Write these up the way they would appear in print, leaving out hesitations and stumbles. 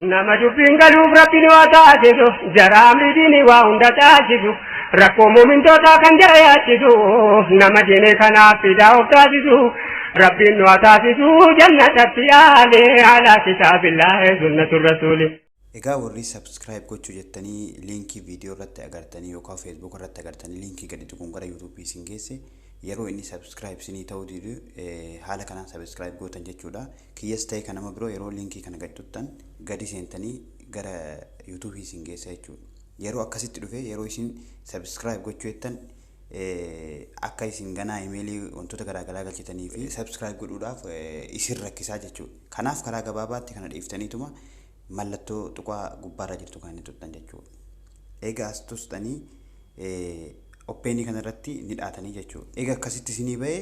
Nama dubbiin galuuf rabbiin waa taasisu jaraamni diinii waa hunda taasisu rakkoo muumintootaa kan jayaachisu nama diinii kanaaf fidaa of taasisu rabbiin waa taasisu jannatatti yaale ala kitaabillahi sunnatur rasuuli. Egaa warri subscribe gochuu jettanii linkii viidiyoo irratti agartanii yookaan Facebook irratti agartanii linkii gadi tuquun gara YouTube isin geesse yeroo inni subscribe sinii ta'uu didu haala kanaan subscribe gootan jechuudha. Kiyyas ta'e kan nama biroo yeroo linkii kana gadi tuttan gadi seentanii gara YouTube isin geessa jechuudha. Yeroo akkasitti dhufe yeroo isin subscribe gochuu jettan akka isin ganaa emailii wantoota garaagaraa galchitanii fi subscribe godhuudhaaf isin rakkisaa jechuudha. Kanaaf karaa gabaabaatti kana dhiiftaniituma mallattoo tuqaa gubbaarra jirtu kan inni tuttan jechuudha. Egaa as tustanii oppeenii kanarratti ni dhaatanii jechuudha. Egaa akkasitti isinii ba'ee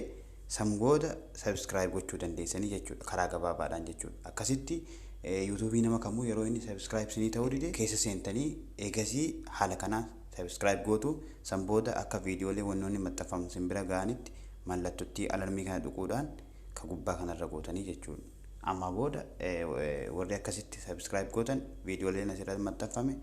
sanbooda subscribe gochuu dandeessanii jechuudha karaa gabaabaadhaan jechuudha. Akkasitti YouTube nama kamuu yeroo inni subscribe isinii ta'uu dide keessa seentanii eegasii haala kanaan subscribe gootu sanbooda akka viidiyoolee wannoonni maxxanfamu sin bira ga'anitti mallattootti alarmii kana tuquudhaan ka gubbaa kanarra gootanii jechuudha. Amma booda warri akkasitti subscribe gootan viidiyooleen asirratti maxxanfame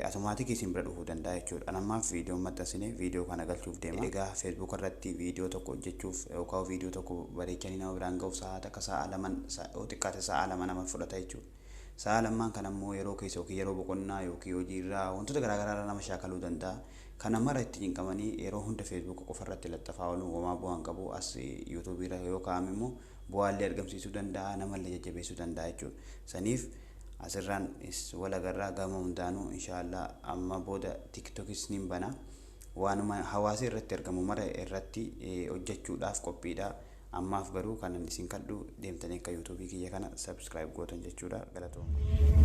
automaatikii isin bira dhufuu danda'a jechuudha. Anammaaf viidiyoo maxxansine viidiyoo kana galchuuf deema. Egaa Facebook irratti viidiyoo tokko hojjechuuf yookaan viidiyoo tokko bareechanii nama biraan ga'uuf sa'aata akka sa'a lama xiqqaate sa'a lama nama fudhata jechuudha. Sa'a lamaan kan ammoo yeroo keessa yookiin yeroo boqonnaa yookiin hojiirraa wantoota garaagaraa nama shaakaluu danda'a. Kana mara itti cinqamanii yeroo hunda Facebook qofa irratti laxxafaa oolu homaa bu'aan qabu as YouTube irra yoo kaa'ame immoo bu'aallee argamsiisuu danda'a namallee jajjabeessuu danda'a jechuudha. Saniif asirraan walagarraa gama hundaanuu inshaallah amma booda TikTokis ni bana waanuma hawaasa irratti argamu mara irratti hojjechuudhaaf qophiidha. Ammaaf garuu kan isin kadhu deemtanii akka YouTube kiyya kana subscribe gootan jechuudha. Galatoomna.